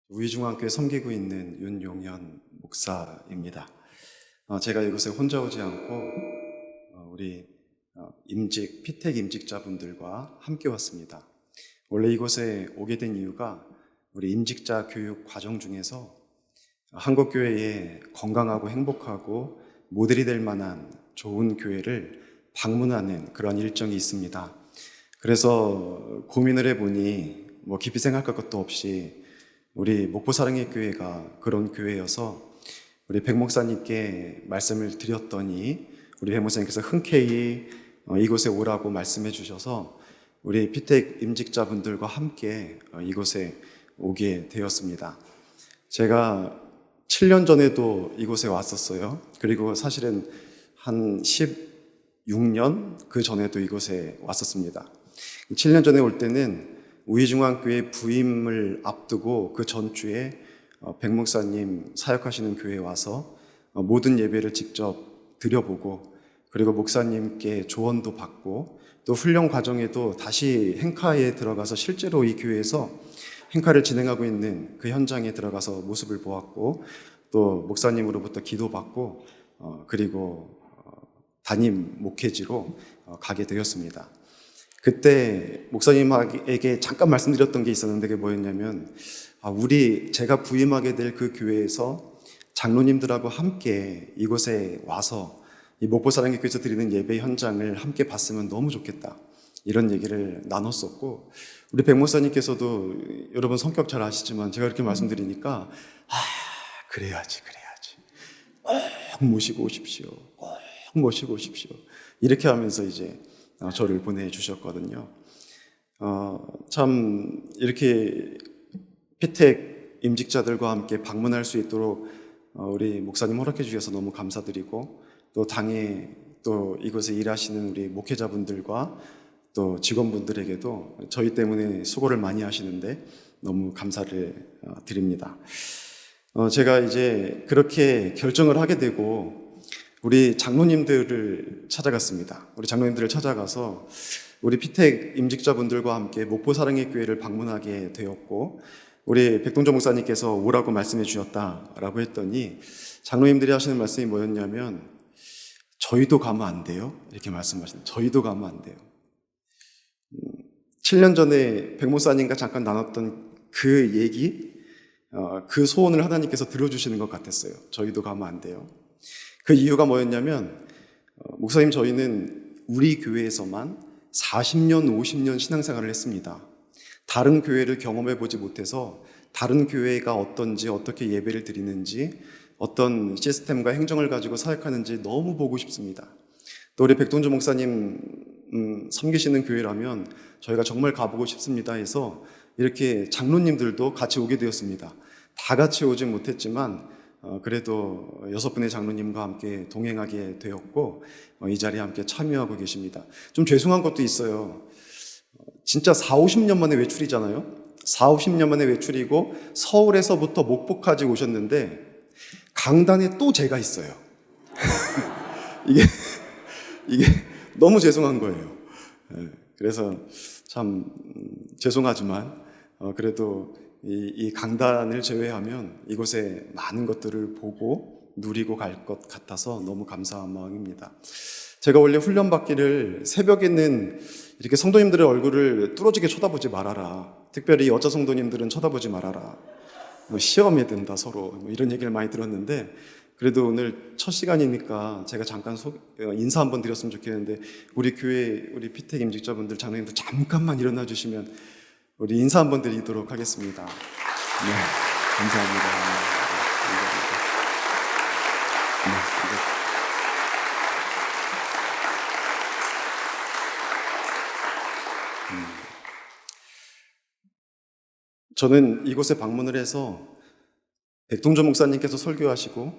우이중앙교회 섬기고 있는 윤용현 목사입니다. 제가 이곳에 혼자 오지 않고 우리 피택 임직자분들과 함께 왔습니다. 원래 이곳에 오게 된 이유가 우리 임직자 교육 과정 중에서 한국교회에 건강하고 행복하고 모델이 될 만한 좋은 교회를 방문하는 그런 일정이 있습니다. 그래서 고민을 해보니 깊이 생각할 것도 없이 우리 목포사랑의 교회가 그런 교회여서 우리 백 목사님께 말씀을 드렸더니 우리 백 목사님께서 흔쾌히 이곳에 오라고 말씀해 주셔서 우리 피택 임직자분들과 함께 이곳에 오게 되었습니다. 제가 7년 전에도 이곳에 왔었어요. 그리고 사실은 한 16년 그 전에도 이곳에 왔었습니다. 7년 전에 올 때는 우이중앙교회 부임을 앞두고 그 전주에 백 목사님 사역하시는 교회에 와서 모든 예배를 직접 드려보고, 그리고 목사님께 조언도 받고, 또 훈련 과정에도 다시 행카에 들어가서 실제로 이 교회에서 행카를 진행하고 있는 그 현장에 들어가서 모습을 보았고, 또 목사님으로부터 기도받고, 그리고 담임 목회지로 가게 되었습니다. 그때 목사님에게 잠깐 말씀드렸던 게 있었는데, 그게 뭐였냐면, 제가 부임하게 될 그 교회에서 장로님들하고 함께 이곳에 와서 이 목포사랑의 교회에서 드리는 예배 현장을 함께 봤으면 너무 좋겠다, 이런 얘기를 나눴었고, 우리 백 목사님께서도 여러분 성격 잘 아시지만 제가 이렇게 말씀드리니까 그래야지 꼭 모시고 오십시오, 꼭 모시고 오십시오, 이렇게 하면서 이제 저를 보내주셨거든요. 참 이렇게 피택 임직자들과 함께 방문할 수 있도록 우리 목사님 허락해 주셔서 너무 감사드리고, 또 당에 또 이곳에 일하시는 우리 목회자분들과 또 직원분들에게도 저희 때문에 수고를 많이 하시는데 너무 감사를 드립니다. 제가 이제 그렇게 결정을 하게 되고 우리 장로님들을 찾아갔습니다. 우리 장로님들을 찾아가서 우리 피택 임직자분들과 함께 목포사랑의 교회를 방문하게 되었고, 우리 백동정 목사님께서 오라고 말씀해 주셨다라고 했더니 장로님들이 하시는 말씀이 뭐였냐면, 저희도 가면 안 돼요? 이렇게 말씀하시는, 저희도 가면 안 돼요. 7년 전에 백 목사님과 잠깐 나눴던 그 얘기, 그 소원을 하나님께서 들어주시는 것 같았어요. 저희도 가면 안 돼요. 그 이유가 뭐였냐면, 목사님, 저희는 우리 교회에서만 40년, 50년 신앙생활을 했습니다. 다른 교회를 경험해 보지 못해서 다른 교회가 어떤지, 어떻게 예배를 드리는지, 어떤 시스템과 행정을 가지고 사역하는지 너무 보고 싶습니다. 또 우리 백동주 목사님 섬기시는 교회라면 저희가 정말 가보고 싶습니다 해서 이렇게 장로님들도 같이 오게 되었습니다. 다 같이 오진 못했지만 그래도 6분의 장로님과 함께 동행하게 되었고, 이 자리에 함께 참여하고 계십니다. 좀 죄송한 것도 있어요. 진짜 40-50년 만에 외출이잖아요. 40-50년 만에 외출이고 서울에서부터 목포까지 오셨는데 강단에 또 제가 있어요. 이게 너무 죄송한 거예요. 그래서 참 죄송하지만 그래도 이 강단을 제외하면 이곳에 많은 것들을 보고 누리고 갈 것 같아서 너무 감사한 마음입니다. 제가 원래 훈련받기를 새벽에는 이렇게 성도님들의 얼굴을 뚫어지게 쳐다보지 말아라, 특별히 여자 성도님들은 쳐다보지 말아라, 시험에 든다 서로, 이런 얘기를 많이 들었는데, 그래도 오늘 첫 시간이니까 제가 잠깐 인사 한번 드렸으면 좋겠는데, 우리 교회 우리 피택 임직자분들, 장로님들 잠깐만 일어나 주시면 우리 인사 한번 드리도록 하겠습니다. 네, 감사합니다. 네, 저는 이곳에 방문을 해서 백동조 목사님께서 설교하시고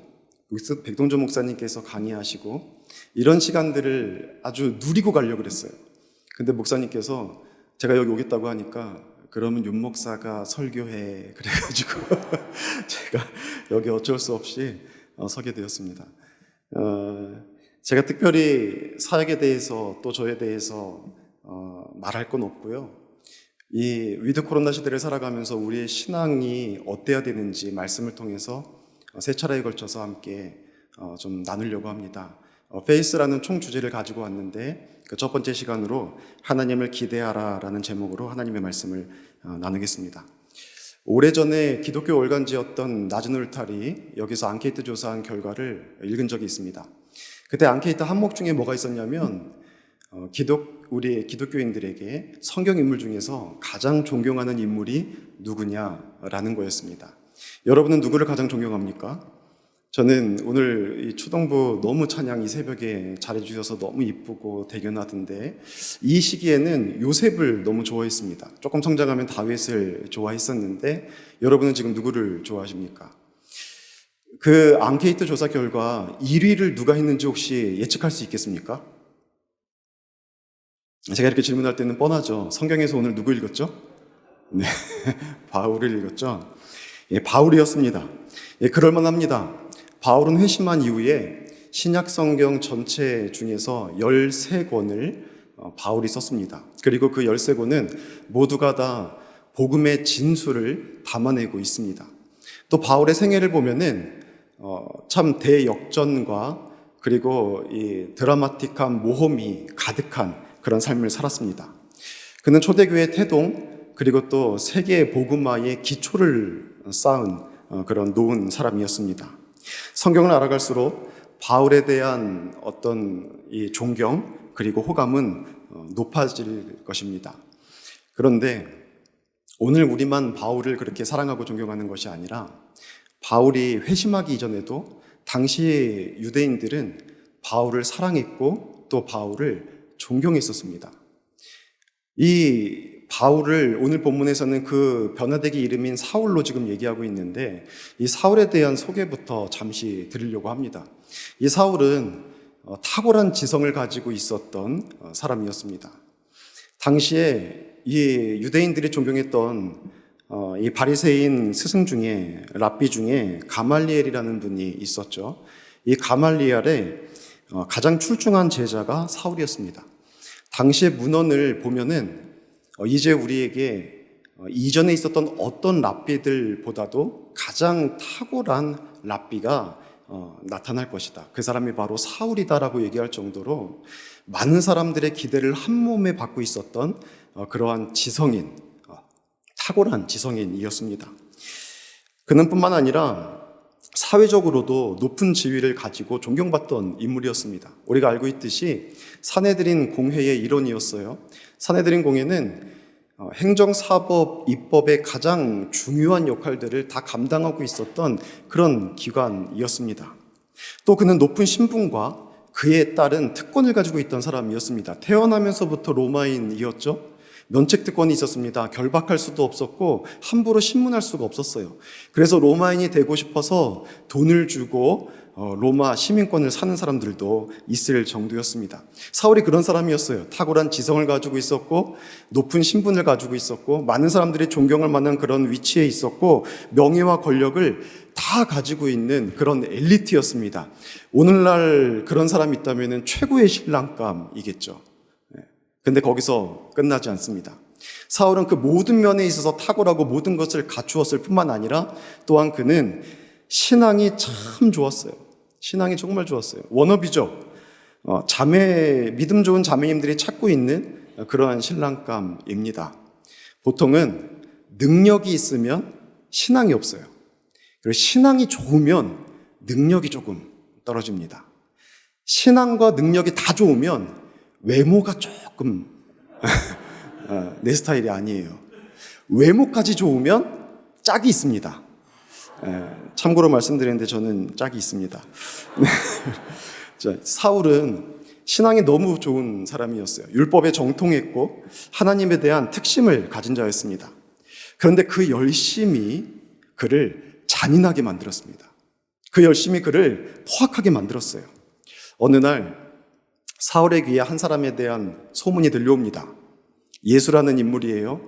백동조 목사님께서 강의하시고 이런 시간들을 아주 누리고 가려고 그랬어요. 근데 목사님께서 제가 여기 오겠다고 하니까, 그러면 윤 목사가 설교해, 그래가지고 제가 여기 어쩔 수 없이 서게 되었습니다. 제가 특별히 사역에 대해서 또 저에 대해서 말할 건 없고요. 이 위드 코로나 시대를 살아가면서 우리의 신앙이 어때야 되는지 말씀을 통해서 세 차례에 걸쳐서 함께 좀 나누려고 합니다. 페이스라는 총 주제를 가지고 왔는데 그 첫 번째 시간으로 하나님을 기대하라라는 제목으로 하나님의 말씀을 나누겠습니다. 오래전에 기독교 월간지였던 낮은 울타리, 여기서 앙케이트 조사한 결과를 읽은 적이 있습니다. 그때 앙케이트 항목 중에 뭐가 있었냐면 우리 기독교인들에게 성경 인물 중에서 가장 존경하는 인물이 누구냐라는 거였습니다. 여러분은 누구를 가장 존경합니까? 저는 오늘 이 초동부 너무 찬양 이 새벽에 잘해주셔서 너무 이쁘고 대견하던데 이 시기에는 요셉을 너무 좋아했습니다. 조금 성장하면 다윗을 좋아했었는데 여러분은 지금 누구를 좋아하십니까? 그 앙케이트 조사 결과 1위를 누가 했는지 혹시 예측할 수 있겠습니까? 제가 이렇게 질문할 때는 뻔하죠. 성경에서 오늘 누구 읽었죠? 네, 바울을 읽었죠. 예, 바울이었습니다. 예, 그럴만합니다. 바울은 회심한 이후에 신약 성경 전체 중에서 13권을 바울이 썼습니다. 그리고 그 13권은 모두가 다 복음의 진수를 담아내고 있습니다. 또 바울의 생애를 보면은 참 대역전과 그리고 이 드라마틱한 모험이 가득한 그런 삶을 살았습니다. 그는 초대교회 태동 그리고 또 세계 복음화의 기초를 쌓은 그런 놓은 사람이었습니다. 성경을 알아갈수록 바울에 대한 어떤 이 존경 그리고 호감은 높아질 것입니다. 그런데 오늘 우리만 바울을 그렇게 사랑하고 존경하는 것이 아니라 바울이 회심하기 이전에도 당시 유대인들은 바울을 사랑했고 또 바울을 존경했었습니다. 이 바울을 오늘 본문에서는 그 변화되기 이름인 사울로 지금 얘기하고 있는데 이 사울에 대한 소개부터 잠시 드리려고 합니다. 이 사울은 탁월한 지성을 가지고 있었던 사람이었습니다. 당시에 이 유대인들이 존경했던 이 바리새인 스승 중에 랍비 중에 가말리엘이라는 분이 있었죠. 이 가말리엘의 가장 출중한 제자가 사울이었습니다. 당시의 문헌을 보면은 이제 우리에게 이전에 있었던 어떤 랍비들보다도 가장 탁월한 랍비가 나타날 것이다. 그 사람이 바로 사울이다라고 얘기할 정도로 많은 사람들의 기대를 한 몸에 받고 있었던 그러한 지성인, 탁월한 지성인이었습니다. 그는 뿐만 아니라 사회적으로도 높은 지위를 가지고 존경받던 인물이었습니다. 우리가 알고 있듯이 산헤드린 공회의 일원이었어요. 산헤드린 공회는 행정사법, 입법의 가장 중요한 역할들을 다 감당하고 있었던 그런 기관이었습니다. 또 그는 높은 신분과 그에 따른 특권을 가지고 있던 사람이었습니다. 태어나면서부터 로마인이었죠. 면책특권이 있었습니다. 결박할 수도 없었고 함부로 신문할 수가 없었어요. 그래서 로마인이 되고 싶어서 돈을 주고 로마 시민권을 사는 사람들도 있을 정도였습니다. 사울이 그런 사람이었어요. 탁월한 지성을 가지고 있었고 높은 신분을 가지고 있었고 많은 사람들이 존경할 만한 그런 위치에 있었고 명예와 권력을 다 가지고 있는 그런 엘리트였습니다. 오늘날 그런 사람이 있다면 최고의 신랑감이겠죠. 근데 거기서 끝나지 않습니다. 사울은 그 모든 면에 있어서 탁월하고 모든 것을 갖추었을 뿐만 아니라 또한 그는 신앙이 참 좋았어요. 신앙이 정말 좋았어요. 워너비죠. 믿음 좋은 자매님들이 찾고 있는 그러한 신랑감입니다. 보통은 능력이 있으면 신앙이 없어요. 그리고 신앙이 좋으면 능력이 조금 떨어집니다. 신앙과 능력이 다 좋으면 외모가 조금 내 스타일이 아니에요. 외모까지 좋으면 짝이 있습니다. 참고로 말씀드리는데 저는 짝이 있습니다. 사울은 신앙이 너무 좋은 사람이었어요. 율법에 정통했고 하나님에 대한 특심을 가진 자였습니다. 그런데 그 열심이 그를 잔인하게 만들었습니다. 그 열심이 그를 포악하게 만들었어요. 어느 날 사울의 귀에 한 사람에 대한 소문이 들려옵니다. 예수라는 인물이에요.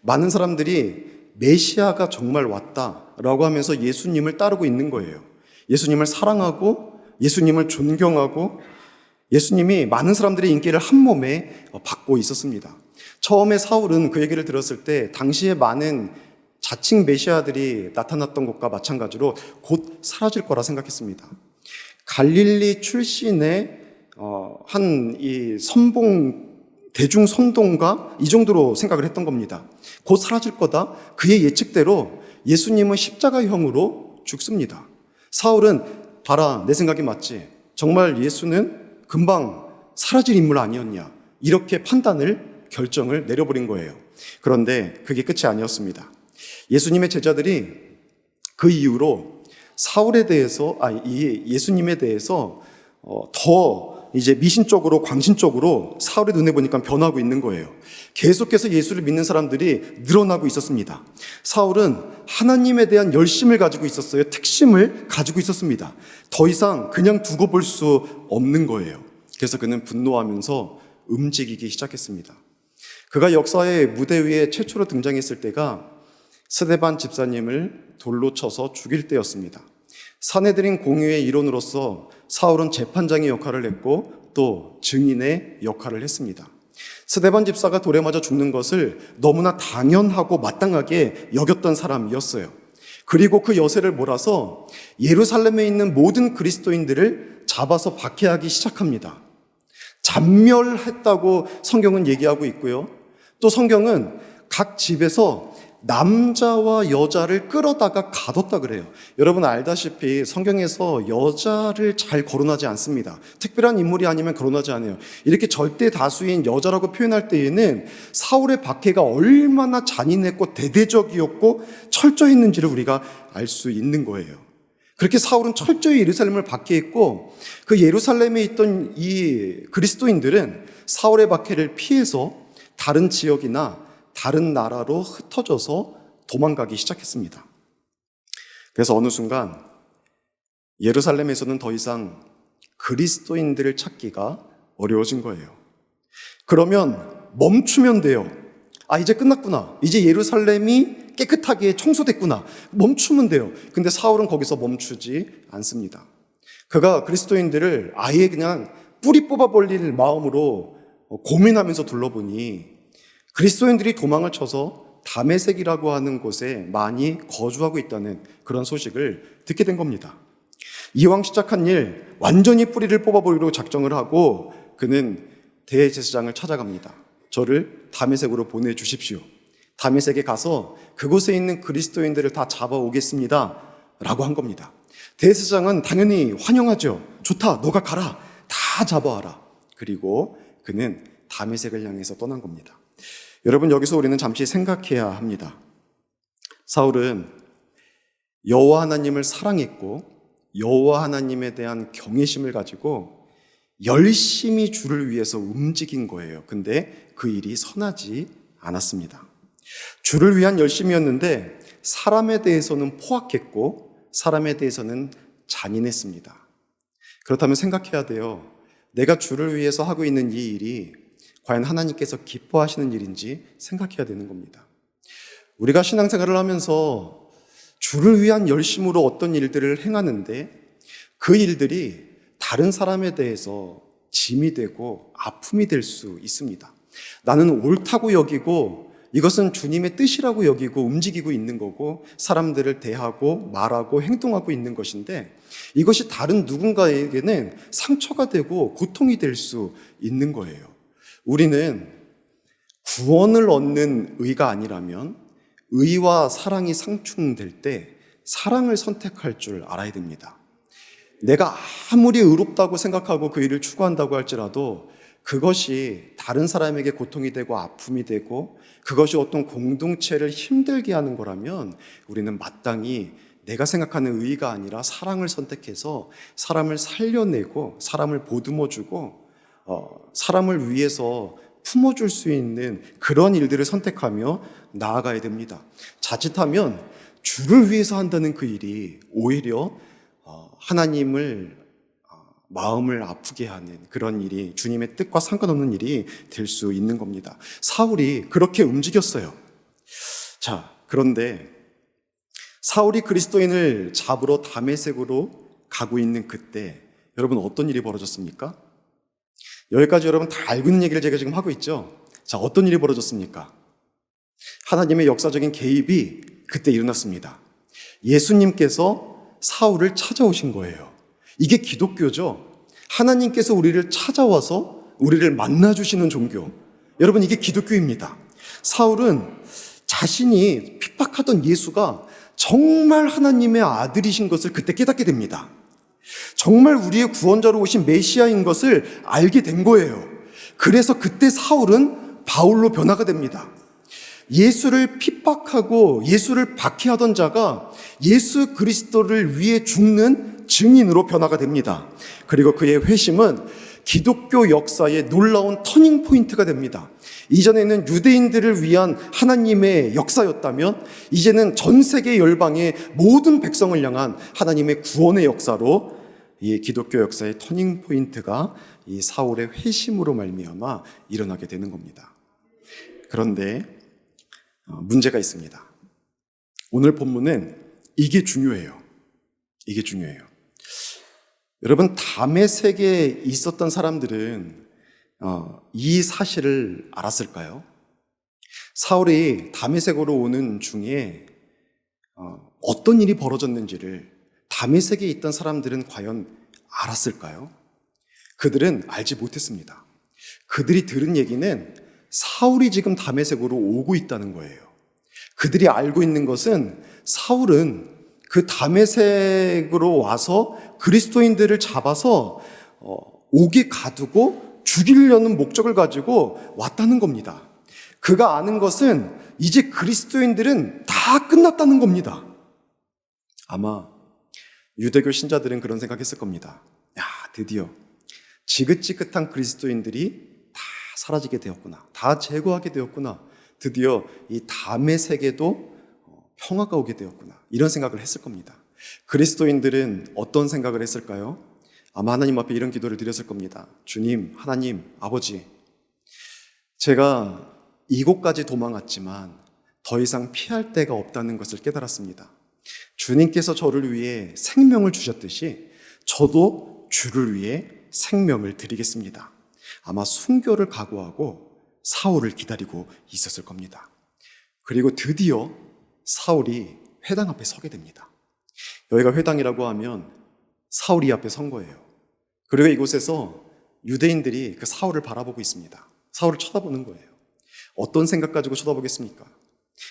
많은 사람들이 메시아가 정말 왔다라고 하면서 예수님을 따르고 있는 거예요. 예수님을 사랑하고 예수님을 존경하고 예수님이 많은 사람들의 인기를 한 몸에 받고 있었습니다. 처음에 사울은 그 얘기를 들었을 때 당시에 많은 자칭 메시아들이 나타났던 것과 마찬가지로 곧 사라질 거라 생각했습니다. 갈릴리 출신의 한 이 대중 선동가 이 정도로 생각을 했던 겁니다. 곧 사라질 거다. 그의 예측대로 예수님은 십자가형으로 죽습니다. 사울은 봐라, 내 생각이 맞지? 정말 예수는 금방 사라질 인물 아니었냐? 이렇게 결정을 내려버린 거예요. 그런데 그게 끝이 아니었습니다. 예수님의 제자들이 그 이후로 예수님에 대해서 더 이제 미신적으로, 광신적으로 사울의 눈에 보니까 변하고 있는 거예요. 계속해서 예수를 믿는 사람들이 늘어나고 있었습니다. 사울은 하나님에 대한 열심을 가지고 있었어요. 특심을 가지고 있었습니다. 더 이상 그냥 두고 볼 수 없는 거예요. 그래서 그는 분노하면서 움직이기 시작했습니다. 그가 역사의 무대 위에 최초로 등장했을 때가 스데반 집사님을 돌로 쳐서 죽일 때였습니다. 산헤드린 공의의 일원으로서 사울은 재판장의 역할을 했고 또 증인의 역할을 했습니다. 스데반 집사가 돌에 맞아 죽는 것을 너무나 당연하고 마땅하게 여겼던 사람이었어요. 그리고 그 여세를 몰아서 예루살렘에 있는 모든 그리스도인들을 잡아서 박해하기 시작합니다. 잔멸했다고 성경은 얘기하고 있고요. 또 성경은 각 집에서 남자와 여자를 끌어다가 가뒀다 그래요. 여러분 알다시피 성경에서 여자를 잘 거론하지 않습니다. 특별한 인물이 아니면 거론하지 않아요. 이렇게 절대 다수인 여자라고 표현할 때에는 사울의 박해가 얼마나 잔인했고 대대적이었고 철저했는지를 우리가 알 수 있는 거예요. 그렇게 사울은 철저히 예루살렘을 박해했고 그 예루살렘에 있던 이 그리스도인들은 사울의 박해를 피해서 다른 지역이나 다른 나라로 흩어져서 도망가기 시작했습니다. 그래서 어느 순간 예루살렘에서는 더 이상 그리스도인들을 찾기가 어려워진 거예요. 그러면 멈추면 돼요. 이제 끝났구나. 이제 예루살렘이 깨끗하게 청소됐구나. 멈추면 돼요. 근데 사울은 거기서 멈추지 않습니다. 그가 그리스도인들을 아예 그냥 뿌리 뽑아버릴 마음으로 고민하면서 둘러보니 그리스도인들이 도망을 쳐서 다메섹이라고 하는 곳에 많이 거주하고 있다는 그런 소식을 듣게 된 겁니다. 이왕 시작한 일 완전히 뿌리를 뽑아버리려고 작정을 하고 그는 대제사장을 찾아갑니다. 저를 다메섹으로 보내주십시오. 다메섹에 가서 그곳에 있는 그리스도인들을 다 잡아오겠습니다 라고 한 겁니다. 대제사장은 당연히 환영하죠. 좋다, 너가 가라. 다 잡아와라. 그리고 그는 다메섹을 향해서 떠난 겁니다. 여러분, 여기서 우리는 잠시 생각해야 합니다. 사울은 여호와 하나님을 사랑했고 여호와 하나님에 대한 경외심을 가지고 열심히 주를 위해서 움직인 거예요. 근데 그 일이 선하지 않았습니다. 주를 위한 열심이었는데 사람에 대해서는 포악했고 사람에 대해서는 잔인했습니다. 그렇다면 생각해야 돼요. 내가 주를 위해서 하고 있는 이 일이 과연 하나님께서 기뻐하시는 일인지 생각해야 되는 겁니다. 우리가 신앙생활을 하면서 주를 위한 열심으로 어떤 일들을 행하는데 그 일들이 다른 사람에 대해서 짐이 되고 아픔이 될 수 있습니다. 나는 옳다고 여기고 이것은 주님의 뜻이라고 여기고 움직이고 있는 거고 사람들을 대하고 말하고 행동하고 있는 것인데 이것이 다른 누군가에게는 상처가 되고 고통이 될 수 있는 거예요. 우리는 구원을 얻는 의가 아니라면 의와 사랑이 상충될 때 사랑을 선택할 줄 알아야 됩니다. 내가 아무리 의롭다고 생각하고 그 일을 추구한다고 할지라도 그것이 다른 사람에게 고통이 되고 아픔이 되고 그것이 어떤 공동체를 힘들게 하는 거라면 우리는 마땅히 내가 생각하는 의가 아니라 사랑을 선택해서 사람을 살려내고 사람을 보듬어주고 사람을 위해서 품어줄 수 있는 그런 일들을 선택하며 나아가야 됩니다. 자칫하면 주를 위해서 한다는 그 일이 오히려 하나님을 마음을 아프게 하는 그런 일이 주님의 뜻과 상관없는 일이 될 수 있는 겁니다. 사울이 그렇게 움직였어요. 자, 그런데 사울이 그리스도인을 잡으러 다메섹으로 가고 있는 그때 여러분 어떤 일이 벌어졌습니까? 여기까지 여러분 다 알고 있는 얘기를 제가 지금 하고 있죠. 자, 어떤 일이 벌어졌습니까? 하나님의 역사적인 개입이 그때 일어났습니다. 예수님께서 사울을 찾아오신 거예요. 이게 기독교죠. 하나님께서 우리를 찾아와서 우리를 만나주시는 종교. 여러분, 이게 기독교입니다. 사울은 자신이 핍박하던 예수가 정말 하나님의 아들이신 것을 그때 깨닫게 됩니다. 정말 우리의 구원자로 오신 메시아인 것을 알게 된 거예요. 그래서 그때 사울은 바울로 변화가 됩니다. 예수를 핍박하고 예수를 박해하던 자가 예수 그리스도를 위해 죽는 증인으로 변화가 됩니다. 그리고 그의 회심은 기독교 역사의 놀라운 터닝 포인트가 됩니다. 이전에는 유대인들을 위한 하나님의 역사였다면 이제는 전 세계 열방의 모든 백성을 향한 하나님의 구원의 역사로 이 기독교 역사의 터닝 포인트가 이 사울의 회심으로 말미암아 일어나게 되는 겁니다. 그런데 문제가 있습니다. 오늘 본문은 이게 중요해요. 이게 중요해요. 여러분, 다메섹에 있었던 사람들은 이 사실을 알았을까요? 사울이 다메섹으로 오는 중에 어떤 일이 벌어졌는지를 다메섹에 있던 사람들은 과연 알았을까요? 그들은 알지 못했습니다. 그들이 들은 얘기는 사울이 지금 다메섹으로 오고 있다는 거예요. 그들이 알고 있는 것은 사울은 그 다메섹으로 와서 그리스도인들을 잡아서 옥에 가두고 죽이려는 목적을 가지고 왔다는 겁니다. 그가 아는 것은 이제 그리스도인들은 다 끝났다는 겁니다. 아마 유대교 신자들은 그런 생각했을 겁니다. 야, 드디어 지긋지긋한 그리스도인들이 다 사라지게 되었구나. 다 제거하게 되었구나. 드디어 이 다메섹에도 평화가 오게 되었구나. 이런 생각을 했을 겁니다. 그리스도인들은 어떤 생각을 했을까요? 아마 하나님 앞에 이런 기도를 드렸을 겁니다. 주님, 하나님, 아버지, 제가 이곳까지 도망왔지만 더 이상 피할 데가 없다는 것을 깨달았습니다. 주님께서 저를 위해 생명을 주셨듯이 저도 주를 위해 생명을 드리겠습니다. 아마 순교를 각오하고 사울을 기다리고 있었을 겁니다. 그리고 드디어 사울이 회당 앞에 서게 됩니다. 여기가 회당이라고 하면 사울이 앞에 선 거예요. 그리고 이곳에서 유대인들이 그 사울을 바라보고 있습니다. 사울을 쳐다보는 거예요. 어떤 생각 가지고 쳐다보겠습니까?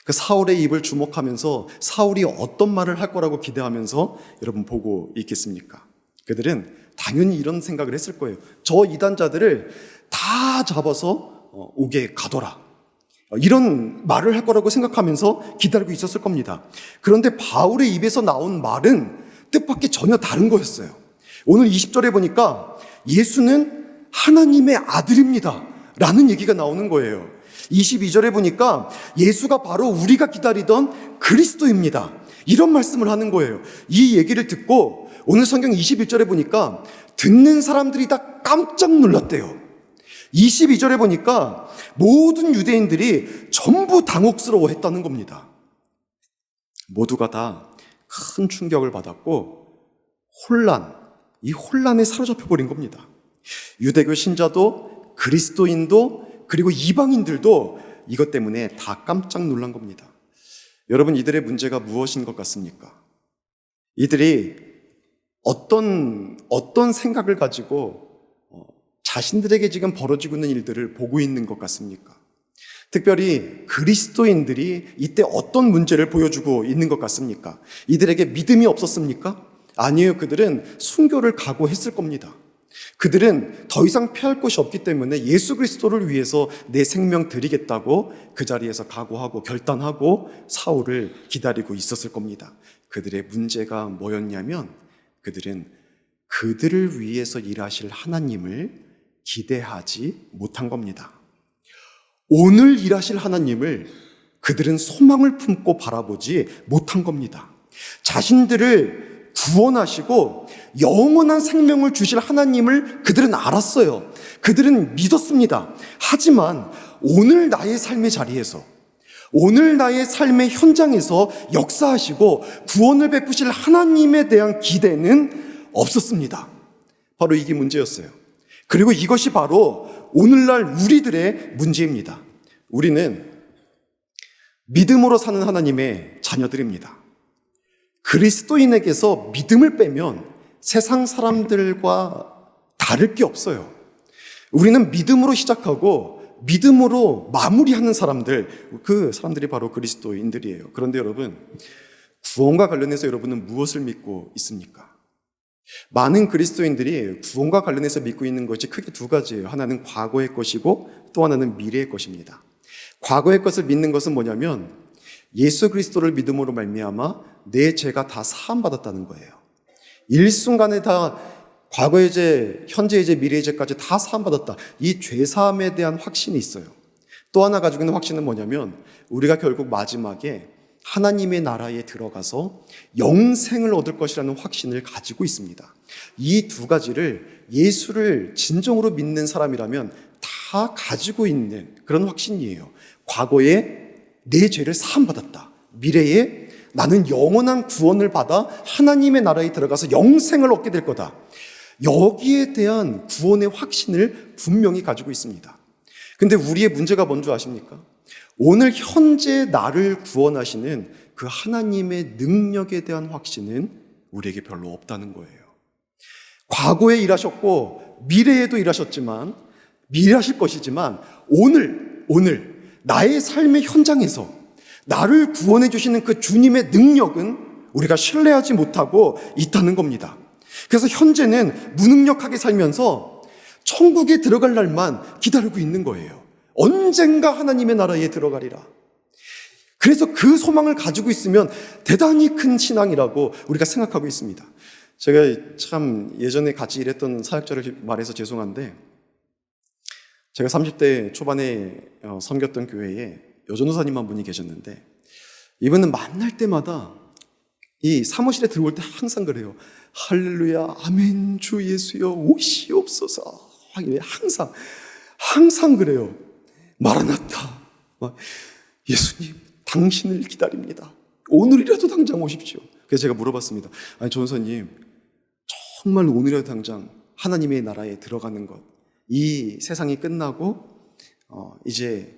그 사울의 입을 주목하면서 사울이 어떤 말을 할 거라고 기대하면서 여러분 보고 있겠습니까? 그들은 당연히 이런 생각을 했을 거예요. 저 이단자들을 다 잡아서 옥에 가둬라. 이런 말을 할 거라고 생각하면서 기다리고 있었을 겁니다. 그런데 바울의 입에서 나온 말은 뜻밖의 전혀 다른 거였어요. 오늘 20절에 보니까 예수는 하나님의 아들입니다 라는 얘기가 나오는 거예요. 22절에 보니까 예수가 바로 우리가 기다리던 그리스도입니다. 이런 말씀을 하는 거예요. 이 얘기를 듣고 오늘 성경 21절에 보니까 듣는 사람들이 다 깜짝 놀랐대요. 22절에 보니까 모든 유대인들이 전부 당혹스러워 했다는 겁니다. 모두가 다 큰 충격을 받았고 이 혼란에 사로잡혀 버린 겁니다. 유대교 신자도 그리스도인도 그리고 이방인들도 이것 때문에 다 깜짝 놀란 겁니다. 여러분, 이들의 문제가 무엇인 것 같습니까? 이들이 어떤 생각을 가지고 자신들에게 지금 벌어지고 있는 일들을 보고 있는 것 같습니까? 특별히 그리스도인들이 이때 어떤 문제를 보여주고 있는 것 같습니까? 이들에게 믿음이 없었습니까? 아니에요. 그들은 순교를 각오했을 겁니다. 그들은 더 이상 피할 곳이 없기 때문에 예수 그리스도를 위해서 내 생명 드리겠다고 그 자리에서 각오하고 결단하고 사울을 기다리고 있었을 겁니다. 그들의 문제가 뭐였냐면 그들은 그들을 위해서 일하실 하나님을 기대하지 못한 겁니다. 오늘 일하실 하나님을 그들은 소망을 품고 바라보지 못한 겁니다. 자신들을 구원하시고 영원한 생명을 주실 하나님을 그들은 알았어요. 그들은 믿었습니다. 하지만 오늘 나의 삶의 자리에서, 오늘 나의 삶의 현장에서 역사하시고 구원을 베푸실 하나님에 대한 기대는 없었습니다. 바로 이게 문제였어요. 그리고 이것이 바로 오늘날 우리들의 문제입니다. 우리는 믿음으로 사는 하나님의 자녀들입니다. 그리스도인에게서 믿음을 빼면 세상 사람들과 다를 게 없어요. 우리는 믿음으로 시작하고 믿음으로 마무리하는 사람들, 그 사람들이 바로 그리스도인들이에요. 그런데 여러분, 구원과 관련해서 여러분은 무엇을 믿고 있습니까? 많은 그리스도인들이 구원과 관련해서 믿고 있는 것이 크게 두 가지예요. 하나는 과거의 것이고 또 하나는 미래의 것입니다. 과거의 것을 믿는 것은 뭐냐면 예수 그리스도를 믿음으로 말미암아 내 죄가 다 사함받았다는 거예요. 일순간에 다 과거의 죄, 현재의 죄, 미래의 죄까지 다 사함받았다. 이 죄사함에 대한 확신이 있어요. 또 하나 가지고 있는 확신은 뭐냐면 우리가 결국 마지막에 하나님의 나라에 들어가서 영생을 얻을 것이라는 확신을 가지고 있습니다. 이 두 가지를 예수를 진정으로 믿는 사람이라면 다 가지고 있는 그런 확신이에요. 과거에 내 죄를 사함받았다. 미래에 나는 영원한 구원을 받아 하나님의 나라에 들어가서 영생을 얻게 될 거다. 여기에 대한 구원의 확신을 분명히 가지고 있습니다. 근데 우리의 문제가 뭔지 아십니까? 오늘 현재 나를 구원하시는 그 하나님의 능력에 대한 확신은 우리에게 별로 없다는 거예요. 과거에 일하셨고 미래에도 일하셨지만 일하실 것이지만 오늘 나의 삶의 현장에서 나를 구원해 주시는 그 주님의 능력은 우리가 신뢰하지 못하고 있다는 겁니다. 그래서 현재는 무능력하게 살면서 천국에 들어갈 날만 기다리고 있는 거예요. 언젠가 하나님의 나라에 들어가리라. 그래서 그 소망을 가지고 있으면 대단히 큰 신앙이라고 우리가 생각하고 있습니다. 제가 참 예전에 같이 일했던 사역자를 말해서 죄송한데, 제가 30대 초반에 섬겼던 교회에 여전도사님 한 분이 계셨는데, 이분은 만날 때마다 이 사무실에 들어올 때 항상 그래요. 할렐루야, 아멘, 주 예수여 오시옵소서. 항상 그래요. 마라나타, 예수님 당신을 기다립니다. 오늘이라도 당장 오십시오. 그래서 제가 물어봤습니다. 아니 조은서님, 정말 오늘이라도 당장 하나님의 나라에 들어가는 것, 이 세상이 끝나고 이제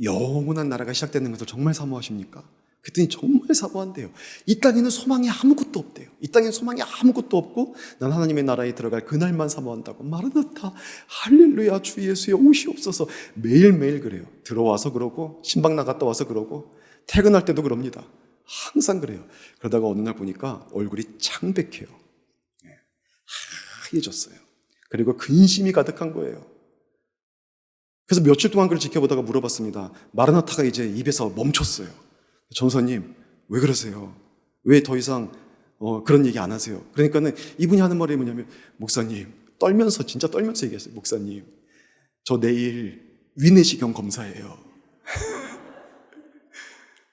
영원한 나라가 시작되는 것을 정말 사모하십니까? 그랬더니 정말 사모한대요. 이 땅에는 소망이 아무것도 없대요. 이 땅에는 소망이 아무것도 없고 난 하나님의 나라에 들어갈 그날만 사모한다고. 마라나타, 할렐루야, 주 예수여 오시옵소서. 매일매일 그래요. 들어와서 그러고 신방 나갔다 와서 그러고 퇴근할 때도 그럽니다. 항상 그래요. 그러다가 어느 날 보니까 얼굴이 창백해요. 하얘졌어요. 그리고 근심이 가득한 거예요. 그래서 며칠 동안 그를 지켜보다가 물어봤습니다. 마라나타가 이제 입에서 멈췄어요. 전사님, 왜 그러세요? 왜 더 이상 그런 얘기 안 하세요? 그러니까는 이분이 하는 말이 뭐냐면, 목사님, 진짜 떨면서 얘기했어요. 목사님, 저 내일 위내시경 검사예요.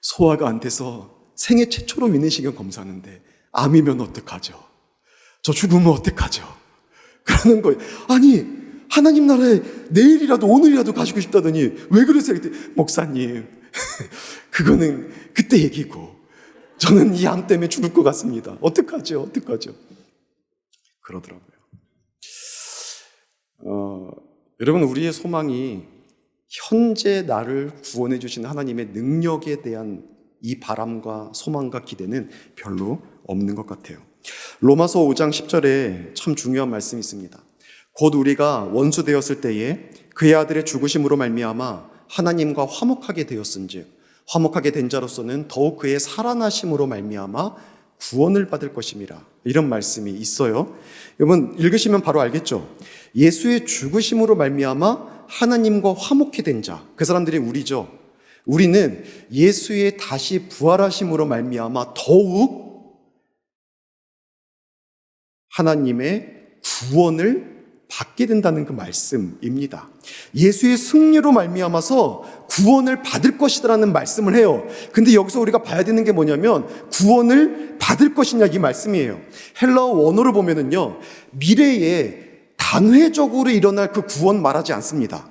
소화가 안 돼서 생애 최초로 위내시경 검사하는데 암이면 어떡하죠? 저 죽으면 어떡하죠? 그러는 거예요. 아니, 하나님 나라에 내일이라도 오늘이라도 가시고 싶다더니 왜 그러세요? 그때 목사님, 그거는 그때 얘기고 저는 이 암 때문에 죽을 것 같습니다. 어떡하죠? 그러더라고요. 여러분, 우리의 소망이 현재 나를 구원해 주시는 하나님의 능력에 대한 이 바람과 소망과 기대는 별로 없는 것 같아요. 로마서 5장 10절에 참 중요한 말씀이 있습니다. 곧 우리가 원수 되었을 때에 그의 아들의 죽으심으로 말미암아 하나님과 화목하게 되었은즉 화목하게 된 자로서는 더욱 그의 살아나심으로 말미암아 구원을 받을 것임이라. 이런 말씀이 있어요. 여러분 읽으시면 바로 알겠죠? 예수의 죽으심으로 말미암아 하나님과 화목히 된 자, 그 사람들이 우리죠. 우리는 예수의 다시 부활하심으로 말미암아 더욱 하나님의 구원을 받게 된다는 그 말씀입니다. 예수의 승리로 말미암아서 구원을 받을 것이라는 말씀을 해요. 근데 여기서 우리가 봐야 되는 게 뭐냐면 구원을 받을 것이냐 이 말씀이에요. 헬라어 원어를 보면은요, 미래에 단회적으로 일어날 그 구원 말하지 않습니다.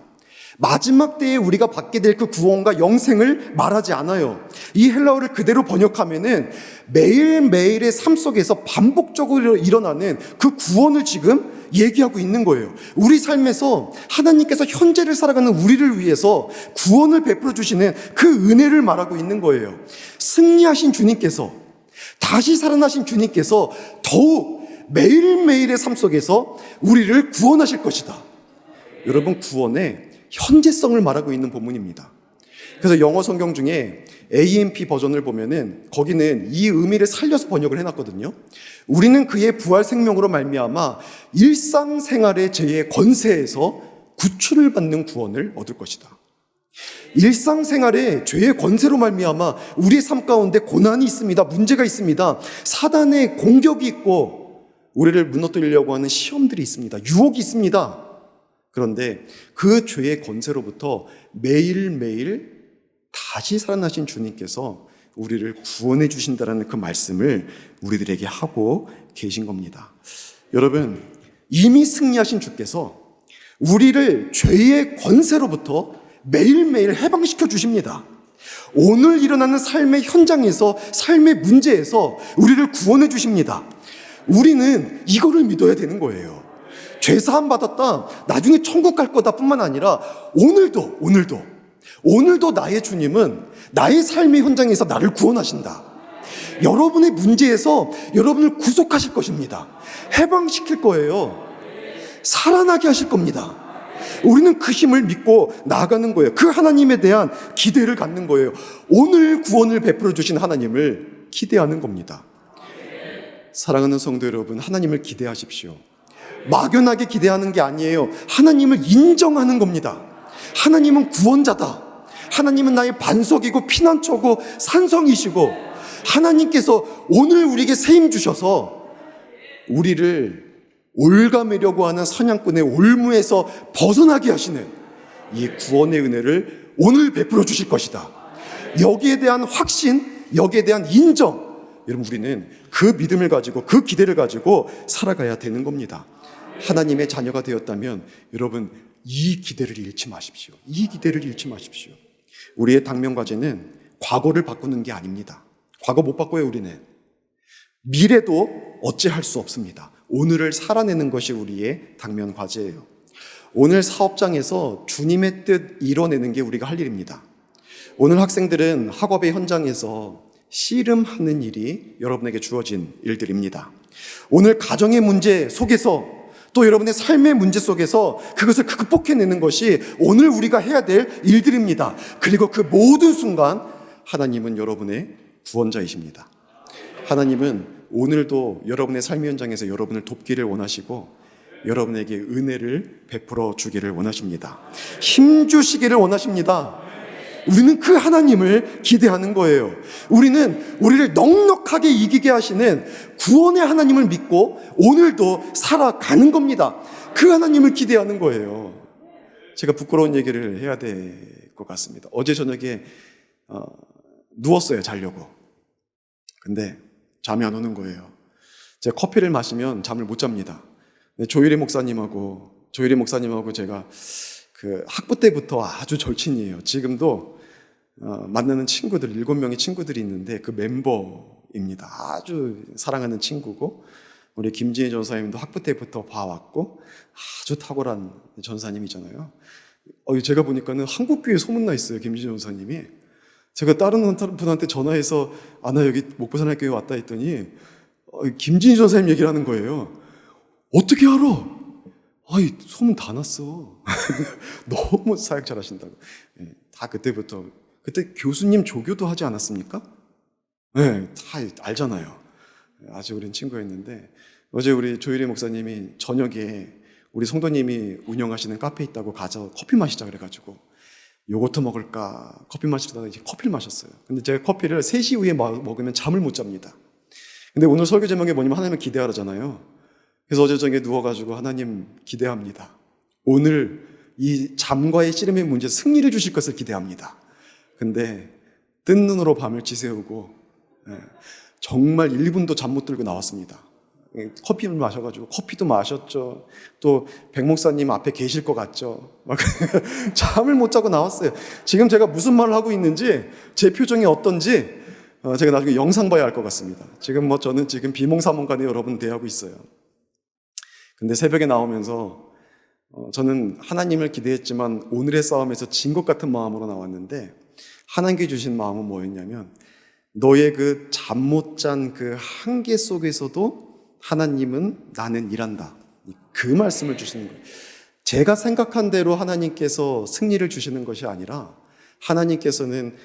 마지막 때에 우리가 받게 될 그 구원과 영생을 말하지 않아요. 이 헬라어를 그대로 번역하면은 매일매일의 삶 속에서 반복적으로 일어나는 그 구원을 지금 얘기하고 있는 거예요. 우리 삶에서 하나님께서 현재를 살아가는 우리를 위해서 구원을 베풀어 주시는 그 은혜를 말하고 있는 거예요. 승리하신 주님께서, 다시 살아나신 주님께서 더욱 매일매일의 삶 속에서 우리를 구원하실 것이다. 여러분, 구원의 현재성을 말하고 있는 본문입니다. 그래서 영어 성경 중에 AMP 버전을 보면은 거기는 이 의미를 살려서 번역을 해놨거든요. 우리는 그의 부활 생명으로 말미암아 일상생활의 죄의 권세에서 구출을 받는 구원을 얻을 것이다. 일상생활의 죄의 권세로 말미암아 우리의 삶 가운데 고난이 있습니다. 문제가 있습니다. 사단의 공격이 있고 우리를 무너뜨리려고 하는 시험들이 있습니다. 유혹이 있습니다. 그런데 그 죄의 권세로부터 매일매일 다시 살아나신 주님께서 우리를 구원해 주신다는 그 말씀을 우리들에게 하고 계신 겁니다. 여러분, 이미 승리하신 주께서 우리를 죄의 권세로부터 매일매일 해방시켜 주십니다. 오늘 일어나는 삶의 현장에서, 삶의 문제에서 우리를 구원해 주십니다. 우리는 이거를 믿어야 되는 거예요. 죄사함 받았다, 나중에 천국 갈 거다 뿐만 아니라 오늘도 나의 주님은 나의 삶의 현장에서 나를 구원하신다. 여러분의 문제에서 여러분을 구속하실 것입니다. 해방시킬 거예요. 살아나게 하실 겁니다. 우리는 그 힘을 믿고 나아가는 거예요. 그 하나님에 대한 기대를 갖는 거예요. 오늘 구원을 베풀어 주신 하나님을 기대하는 겁니다. 사랑하는 성도 여러분, 하나님을 기대하십시오. 막연하게 기대하는 게 아니에요. 하나님을 인정하는 겁니다. 하나님은 구원자다. 하나님은 나의 반석이고 피난처고 산성이시고, 하나님께서 오늘 우리에게 세임 주셔서 우리를 올가매려고 하는 사냥꾼의 올무에서 벗어나게 하시는 이 구원의 은혜를 오늘 베풀어 주실 것이다. 여기에 대한 확신, 여기에 대한 인정, 여러분, 우리는 그 믿음을 가지고, 그 기대를 가지고 살아가야 되는 겁니다. 하나님의 자녀가 되었다면 여러분, 이 기대를 잃지 마십시오. 이 기대를 잃지 마십시오. 우리의 당면 과제는 과거를 바꾸는 게 아닙니다. 과거 못 바꿔요. 우리는 미래도 어찌할 수 없습니다. 오늘을 살아내는 것이 우리의 당면 과제예요. 오늘 사업장에서 주님의 뜻 이뤄내는 게 우리가 할 일입니다. 오늘 학생들은 학업의 현장에서 씨름하는 일이 여러분에게 주어진 일들입니다. 오늘 가정의 문제 속에서, 또 여러분의 삶의 문제 속에서 그것을 극복해내는 것이 오늘 우리가 해야 될 일들입니다. 그리고 그 모든 순간 하나님은 여러분의 구원자이십니다. 하나님은 오늘도 여러분의 삶의 현장에서 여러분을 돕기를 원하시고 여러분에게 은혜를 베풀어 주기를 원하십니다. 힘 주시기를 원하십니다. 우리는 그 하나님을 기대하는 거예요. 우리는 우리를 넉넉하게 이기게 하시는 구원의 하나님을 믿고 오늘도 살아가는 겁니다. 그 하나님을 기대하는 거예요. 제가 부끄러운 얘기를 해야 될 것 같습니다. 어제 저녁에 누웠어요, 자려고. 근데 잠이 안 오는 거예요. 제가 커피를 마시면 잠을 못 잡니다. 조일의 목사님하고 제가 그 학부 때부터 아주 절친이에요. 지금도 만나는 친구들, 7명의 친구들이 있는데 그 멤버입니다. 아주 사랑하는 친구고, 우리 김진희 전사님도 학부 때부터 봐왔고 아주 탁월한 전사님이잖아요. 제가 보니까는 한국교회 소문나 있어요, 김진희 전사님이. 제가 다른 분한테 전화해서 나 여기 목포산학교에 왔다 했더니 김진희 전사님 얘기를 하는 거예요. 어떻게 알아? 소문 다 났어. 너무 사역 잘하신다고. 다 그때부터. 그때 교수님 조교도 하지 않았습니까? 네, 다 알잖아요. 아주 어린 친구였는데 어제 우리 조일의 목사님이 저녁에 우리 성도님이 운영하시는 카페 있다고 가서 커피 마시자 그래가지고 요거트 먹을까 커피 마시다가 이제 커피를 마셨어요. 근데 제가 커피를 3시 후에 먹으면 잠을 못 잡니다. 근데 오늘 설교 제목이 뭐냐면 하나님을 기대하라잖아요. 그래서 어제 저녁에 누워가지고 하나님 기대합니다. 오늘 이 잠과의 씨름의 문제 승리를 주실 것을 기대합니다. 근데 뜬 눈으로 밤을 지새우고 정말 1분도 잠 못 들고 나왔습니다. 커피를 마셔가지고 커피도 마셨죠. 또 백 목사님 앞에 계실 것 같죠. 막 잠을 못 자고 나왔어요. 지금 제가 무슨 말을 하고 있는지 제 표정이 어떤지 제가 나중에 영상 봐야 할 것 같습니다. 지금 저는 지금 비몽사몽간에 여러분 대하고 있어요. 근데 새벽에 나오면서 저는 하나님을 기대했지만 오늘의 싸움에서 진 것 같은 마음으로 나왔는데 하나님께 주신 마음은 뭐였냐면 너의 그 잠 못 잔 그 한계 속에서도 하나님은 나는 일한다. 그 말씀을 주시는 거예요. 제가 생각한 대로 하나님께서 승리를 주시는 것이 아니라 하나님께서는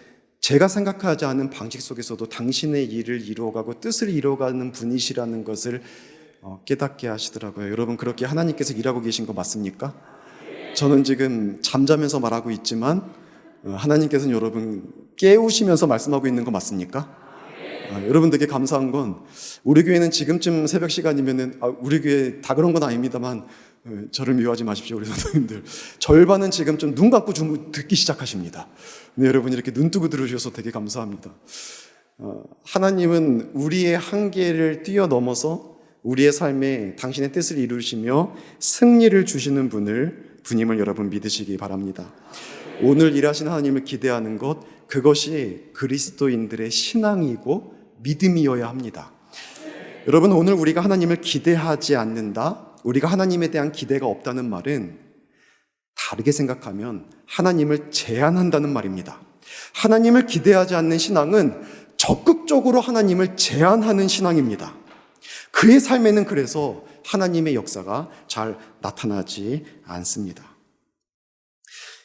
제가 생각하지 않은 방식 속에서도 당신의 일을 이루어가고 뜻을 이루어가는 분이시라는 것을 깨닫게 하시더라고요. 여러분 그렇게 하나님께서 일하고 계신 거 맞습니까? 저는 지금 잠자면서 말하고 있지만 하나님께서는 여러분 깨우시면서 말씀하고 있는 거 맞습니까? 여러분 되게 감사한 건 우리 교회는 지금쯤 새벽 시간이면은 우리 교회 다 그런 건 아닙니다만 저를 미워하지 마십시오 우리 선생님들 절반은 지금 좀 눈 감고 듣기 시작하십니다. 근데 여러분 이렇게 눈 뜨고 들으셔서 되게 감사합니다. 하나님은 우리의 한계를 뛰어넘어서 우리의 삶에 당신의 뜻을 이루시며 승리를 주시는 분임을 여러분 믿으시기 바랍니다. 오늘 일하신 하나님을 기대하는 것 그것이 그리스도인들의 신앙이고 믿음이어야 합니다. 여러분 오늘 우리가 하나님을 기대하지 않는다, 우리가 하나님에 대한 기대가 없다는 말은 다르게 생각하면 하나님을 제한한다는 말입니다. 하나님을 기대하지 않는 신앙은 적극적으로 하나님을 제한하는 신앙입니다. 그의 삶에는 그래서 하나님의 역사가 잘 나타나지 않습니다.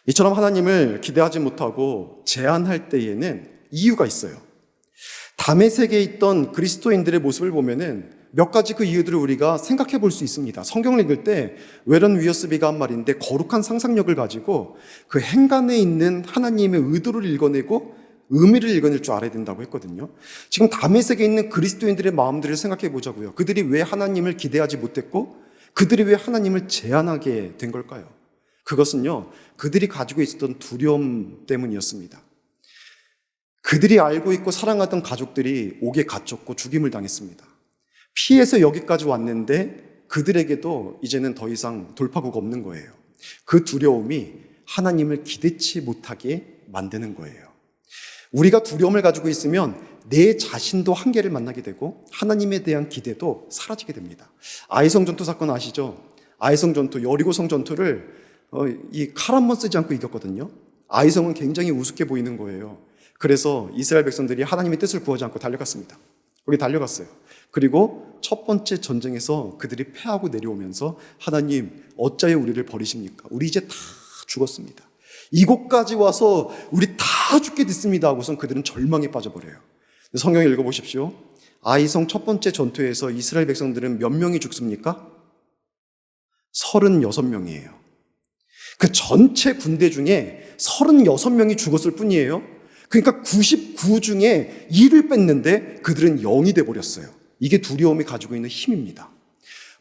이처럼 하나님을 기대하지 못하고 제한할 때에는 이유가 있어요. 다메섹에 있던 그리스도인들의 모습을 보면은 몇 가지 그 이유들을 우리가 생각해 볼 수 있습니다. 성경을 읽을 때 웨런 위어스비가 한 말인데 거룩한 상상력을 가지고 그 행간에 있는 하나님의 의도를 읽어내고 의미를 읽어낼 줄 알아야 된다고 했거든요. 지금 다메섹에 있는 그리스도인들의 마음들을 생각해 보자고요. 그들이 왜 하나님을 기대하지 못했고 그들이 왜 하나님을 제한하게 된 걸까요? 그것은요, 그들이 가지고 있었던 두려움 때문이었습니다. 그들이 알고 있고 사랑하던 가족들이 옥에 갇혔고 죽임을 당했습니다. 피해서 여기까지 왔는데 그들에게도 이제는 더 이상 돌파구가 없는 거예요. 그 두려움이 하나님을 기대치 못하게 만드는 거예요. 우리가 두려움을 가지고 있으면 내 자신도 한계를 만나게 되고 하나님에 대한 기대도 사라지게 됩니다. 아이성 전투 사건 아시죠? 아이성 전투, 여리고성 전투를 이 칼 한 번 쓰지 않고 이겼거든요. 아이성은 굉장히 우습게 보이는 거예요. 그래서 이스라엘 백성들이 하나님의 뜻을 구하지 않고 달려갔습니다. 거기 달려갔어요. 그리고 첫 번째 전쟁에서 그들이 패하고 내려오면서 하나님 어찌하여 우리를 버리십니까? 우리 이제 다 죽었습니다. 이곳까지 와서 우리 다 죽게 됐습니다 하고선 그들은 절망에 빠져버려요. 성경 읽어보십시오. 아이성 첫 번째 전투에서 이스라엘 백성들은 몇 명이 죽습니까? 36명이에요. 그 전체 군대 중에 36명이 죽었을 뿐이에요. 그러니까 99 중에 2를 뺐는데 그들은 0이 돼버렸어요. 이게 두려움이 가지고 있는 힘입니다.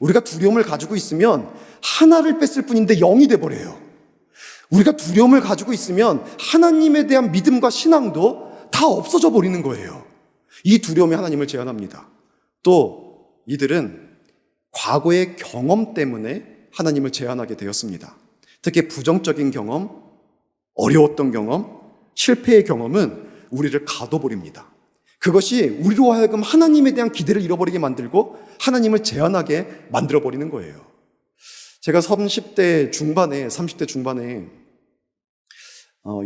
우리가 두려움을 가지고 있으면 하나를 뺐을 뿐인데 0이 돼버려요. 우리가 두려움을 가지고 있으면 하나님에 대한 믿음과 신앙도 다 없어져 버리는 거예요. 이 두려움이 하나님을 제한합니다. 또 이들은 과거의 경험 때문에 하나님을 제한하게 되었습니다. 특히 부정적인 경험, 어려웠던 경험, 실패의 경험은 우리를 가둬버립니다. 그것이 우리로 하여금 하나님에 대한 기대를 잃어버리게 만들고 하나님을 제한하게 만들어버리는 거예요. 제가 30대 중반에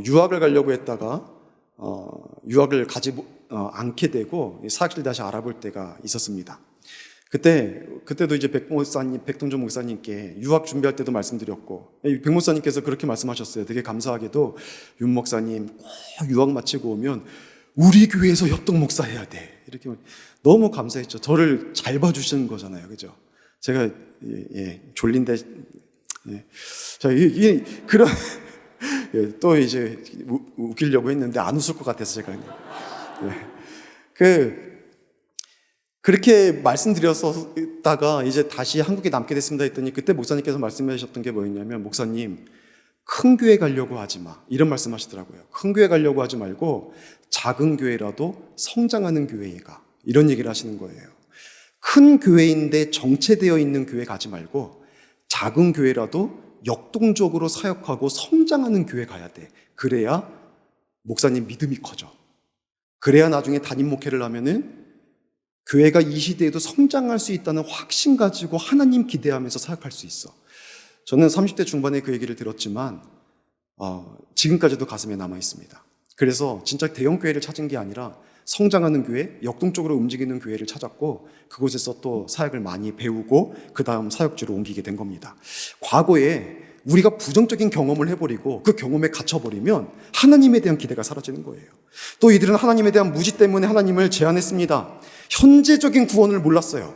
유학을 가려고 했다가 유학을 가지 않게 되고 사학을 다시 알아볼 때가 있었습니다. 그때도 이제 백동준 목사님께 유학 준비할 때도 말씀드렸고, 백 목사님께서 그렇게 말씀하셨어요. 되게 감사하게도 윤 목사님 꼭 유학 마치고 오면 우리 교회에서 협동 목사 해야 돼. 이렇게 너무 감사했죠. 저를 잘 봐주시는 거잖아요, 그죠? 제가 졸린데 자 그런 또 이제 웃기려고 했는데 안 웃을 것 같아서 제가 그렇게 말씀드렸다가 이제 다시 한국에 남게 됐습니다 했더니 그때 목사님께서 말씀해 주셨던 게 뭐였냐면, 목사님 큰 교회 가려고 하지 마, 이런 말씀하시더라고요. 큰 교회 가려고 하지 말고 작은 교회라도 성장하는 교회에 가, 이런 얘기를 하시는 거예요. 큰 교회인데 정체되어 있는 교회 가지 말고 작은 교회라도 역동적으로 사역하고 성장하는 교회 가야 돼. 그래야 목사님 믿음이 커져. 그래야 나중에 담임 목회를 하면은 교회가 이 시대에도 성장할 수 있다는 확신 가지고 하나님 기대하면서 사역할 수 있어. 저는 30대 중반에 그 얘기를 들었지만 지금까지도 가슴에 남아 있습니다. 그래서 진짜 대형 교회를 찾은 게 아니라 성장하는 교회, 역동적으로 움직이는 교회를 찾았고 그곳에서 또 사역을 많이 배우고 그 다음 사역지로 옮기게 된 겁니다. 과거에 우리가 부정적인 경험을 해버리고 그 경험에 갇혀버리면 하나님에 대한 기대가 사라지는 거예요. 또 이들은 하나님에 대한 무지 때문에 하나님을 제안했습니다. 현재적인 구원을 몰랐어요.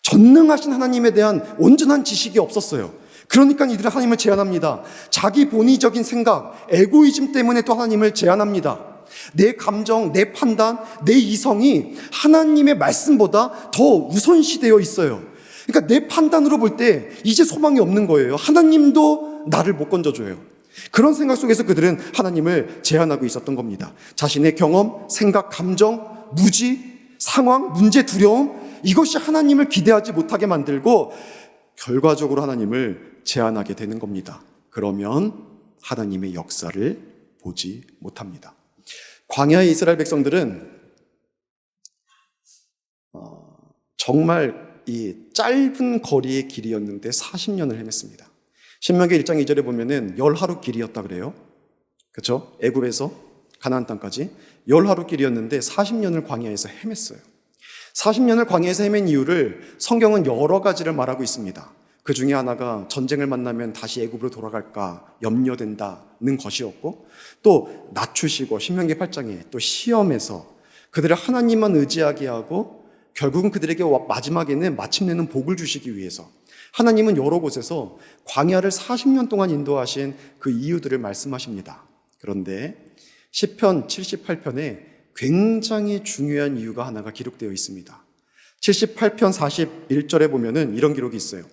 전능하신 하나님에 대한 온전한 지식이 없었어요. 그러니까 이들은 하나님을 제안합니다. 자기 본의적인 생각, 에고이즘 때문에 또 하나님을 제안합니다. 내 감정, 내 판단, 내 이성이 하나님의 말씀보다 더 우선시되어 있어요. 그러니까 내 판단으로 볼 때 이제 소망이 없는 거예요. 하나님도 나를 못 건져줘요. 그런 생각 속에서 그들은 하나님을 제안하고 있었던 겁니다. 자신의 경험, 생각, 감정, 무지, 상황, 문제, 두려움, 이것이 하나님을 기대하지 못하게 만들고 결과적으로 하나님을 제안하게 되는 겁니다. 그러면 하나님의 역사를 보지 못합니다. 광야의 이스라엘 백성들은 정말 이 짧은 거리의 길이었는데 40년을 헤맸습니다. 신명기 1장 2절에 보면은 10하루 길이었다 그래요. 그렇죠? 애굽에서 가나안 땅까지 10하루 길이었는데 40년을 광야에서 헤맸어요. 40년을 광야에서 헤맨 이유를 성경은 여러 가지를 말하고 있습니다. 그 중에 하나가 전쟁을 만나면 다시 애굽으로 돌아갈까 염려된다는 것이었고, 또 낮추시고 신명기 8장에 또 시험에서 그들을 하나님만 의지하게 하고 결국은 그들에게 마지막에는 마침내는 복을 주시기 위해서 하나님은 여러 곳에서 광야를 40년 동안 인도하신 그 이유들을 말씀하십니다. 그런데 시편 78편에 굉장히 중요한 이유가 하나가 기록되어 있습니다. 78편 41절에 보면은 이런 기록이 있어요.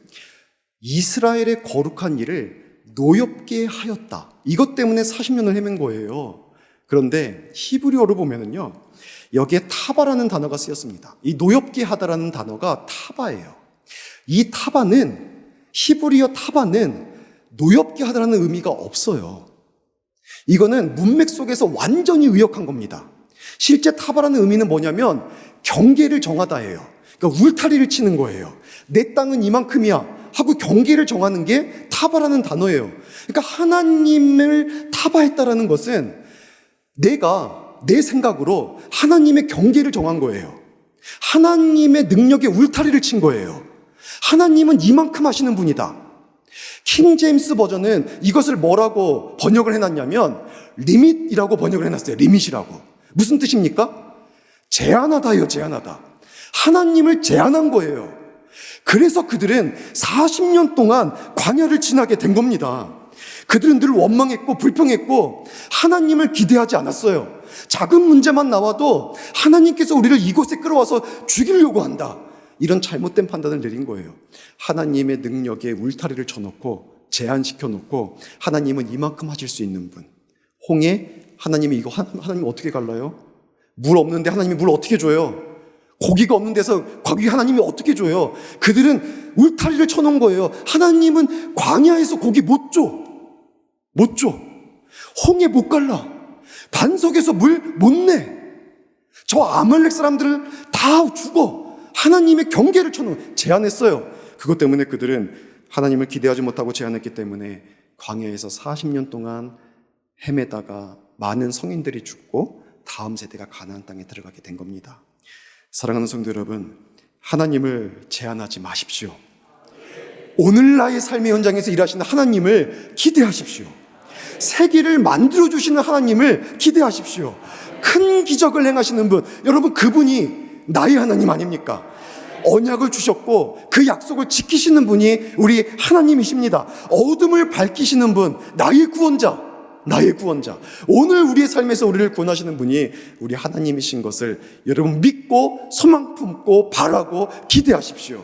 이스라엘의 거룩한 일을 노엽게 하였다. 이것 때문에 40년을 헤맨 거예요. 그런데 히브리어로 보면은요, 여기에 타바라는 단어가 쓰였습니다. 이 노엽게 하다라는 단어가 타바예요. 이 타바는, 히브리어 타바는 노엽게 하다라는 의미가 없어요. 이거는 문맥 속에서 완전히 의역한 겁니다. 실제 타바라는 의미는 뭐냐면 경계를 정하다예요. 그러니까 울타리를 치는 거예요. 내 땅은 이만큼이야 하고 경계를 정하는 게 타바라는 단어예요. 그러니까 하나님을 타바했다라는 것은 내가 내 생각으로 하나님의 경계를 정한 거예요. 하나님의 능력에 울타리를 친 거예요. 하나님은 이만큼 하시는 분이다. 킹 제임스 버전은 이것을 뭐라고 번역을 해놨냐면 리밋이라고 번역을 해놨어요. 리밋이라고. 무슨 뜻입니까? 제한하다예요. 제한하다. 하나님을 제한한 거예요. 그래서 그들은 40년 동안 광야를 지나게 된 겁니다. 그들은 늘 원망했고 불평했고 하나님을 기대하지 않았어요. 작은 문제만 나와도 하나님께서 우리를 이곳에 끌어와서 죽이려고 한다. 이런 잘못된 판단을 내린 거예요. 하나님의 능력에 울타리를 쳐놓고 제한시켜놓고 하나님은 이만큼 하실 수 있는 분. 홍해, 하나님이 이거 하나님 어떻게 갈라요? 물 없는데 하나님이 물 어떻게 줘요? 고기가 없는 데서 고기 하나님이 어떻게 줘요? 그들은 울타리를 쳐놓은 거예요. 하나님은 광야에서 고기 못 줘. 못 줘. 홍해 못 갈라. 반석에서 물 못 내. 저 아말렉 사람들을 다 죽어. 하나님의 경계를 쳐놓은, 제한했어요. 그것 때문에 그들은 하나님을 기대하지 못하고 제한했기 때문에 광야에서 40년 동안 헤매다가 많은 성인들이 죽고 다음 세대가 가나안 땅에 들어가게 된 겁니다. 사랑하는 성도 여러분, 하나님을 제한하지 마십시오. 오늘 나의 삶의 현장에서 일하시는 하나님을 기대하십시오. 세계를 만들어주시는 하나님을 기대하십시오. 큰 기적을 행하시는 분, 여러분 그분이 나의 하나님 아닙니까? 언약을 주셨고 그 약속을 지키시는 분이 우리 하나님이십니다. 어둠을 밝히시는 분, 나의 구원자. 나의 구원자. 오늘 우리의 삶에서 우리를 구원하시는 분이 우리 하나님이신 것을 여러분 믿고 소망 품고 바라고 기대하십시오.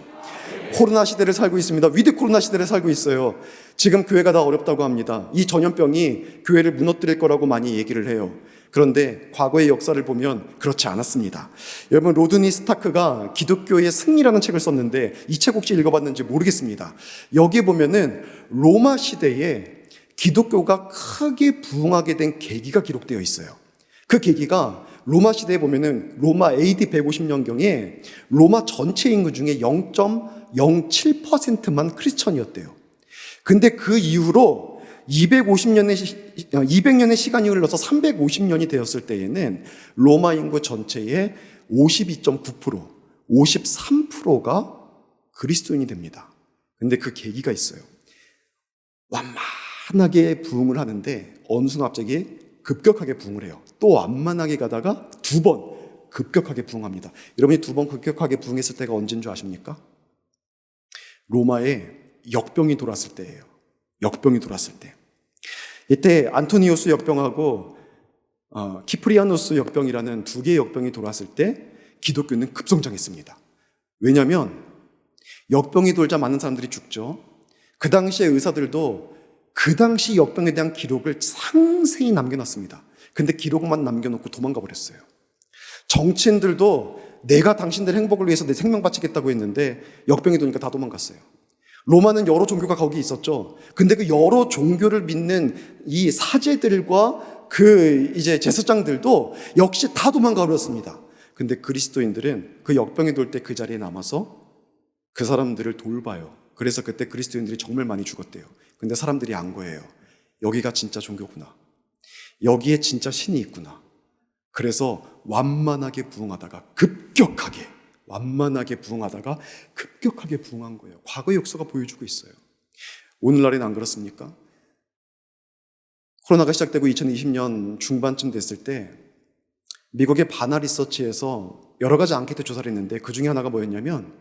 코로나 시대를 살고 있습니다. 위드 코로나 시대를 살고 있어요. 지금 교회가 다 어렵다고 합니다. 이 전염병이 교회를 무너뜨릴 거라고 많이 얘기를 해요. 그런데 과거의 역사를 보면 그렇지 않았습니다. 여러분, 로드니 스타크가 기독교의 승리라는 책을 썼는데 이 책 혹시 읽어봤는지 모르겠습니다. 여기 보면은 로마 시대에 기독교가 크게 부흥하게 된 계기가 기록되어 있어요. 그 계기가 로마 시대에 보면은 로마 AD 150년경에 로마 전체 인구 중에 0.07%만 크리스천이었대요. 근데 그 이후로 200년의 시간이 흘러서 350년이 되었을 때에는 로마 인구 전체의 52.9%, 53%가 그리스도인이 됩니다. 근데 그 계기가 있어요. 완만하게 부흥을 하는데 어느 순간 갑자기 급격하게 부흥을 해요. 또 완만하게 가다가 두 번 급격하게 부흥합니다. 여러분이 두 번 급격하게 부흥했을 때가 언제인 줄 아십니까? 로마에 역병이 돌았을 때예요. 역병이 돌았을 때. 이때 안토니우스 역병하고 키프리아누스 역병이라는 두 개의 역병이 돌았을 때 기독교는 급성장했습니다. 왜냐하면 역병이 돌자 많은 사람들이 죽죠. 그 당시의 의사들도 그 당시 역병에 대한 기록을 상세히 남겨놨습니다. 근데 기록만 남겨놓고 도망가 버렸어요. 정치인들도 내가 당신들 행복을 위해서 내 생명 바치겠다고 했는데 역병이 도니까 다 도망갔어요. 로마는 여러 종교가 거기 있었죠. 근데 그 여러 종교를 믿는 이 사제들과 그 이제 제사장들도 역시 다 도망가 버렸습니다. 근데 그리스도인들은 그 역병이 돌 때 그 자리에 남아서 그 사람들을 돌봐요. 그래서 그때 그리스도인들이 정말 많이 죽었대요. 근데 사람들이 안 거예요. 여기가 진짜 종교구나. 여기에 진짜 신이 있구나. 그래서 완만하게 부흥하다가 급격하게 부흥한 거예요. 과거의 역사가 보여주고 있어요. 오늘날에는 안 그렇습니까? 코로나가 시작되고 2020년 중반쯤 됐을 때 미국의 바나 리서치에서 여러 가지 앙케이트 조사를 했는데 그 중에 하나가 뭐였냐면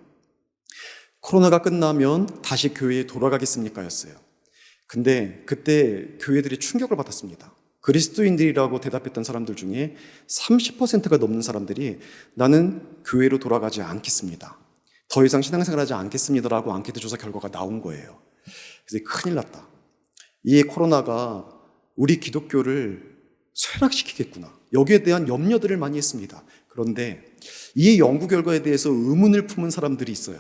코로나가 끝나면 다시 교회에 돌아가겠습니까? 였어요. 근데 그때 교회들이 충격을 받았습니다. 그리스도인들이라고 대답했던 사람들 중에 30%가 넘는 사람들이 나는 교회로 돌아가지 않겠습니다. 더 이상 신앙생활하지 않겠습니다라고 앙케이트 조사 결과가 나온 거예요. 그래서 큰일 났다. 이 코로나가 우리 기독교를 쇠락시키겠구나. 여기에 대한 염려들을 많이 했습니다. 그런데 이 연구 결과에 대해서 의문을 품은 사람들이 있어요.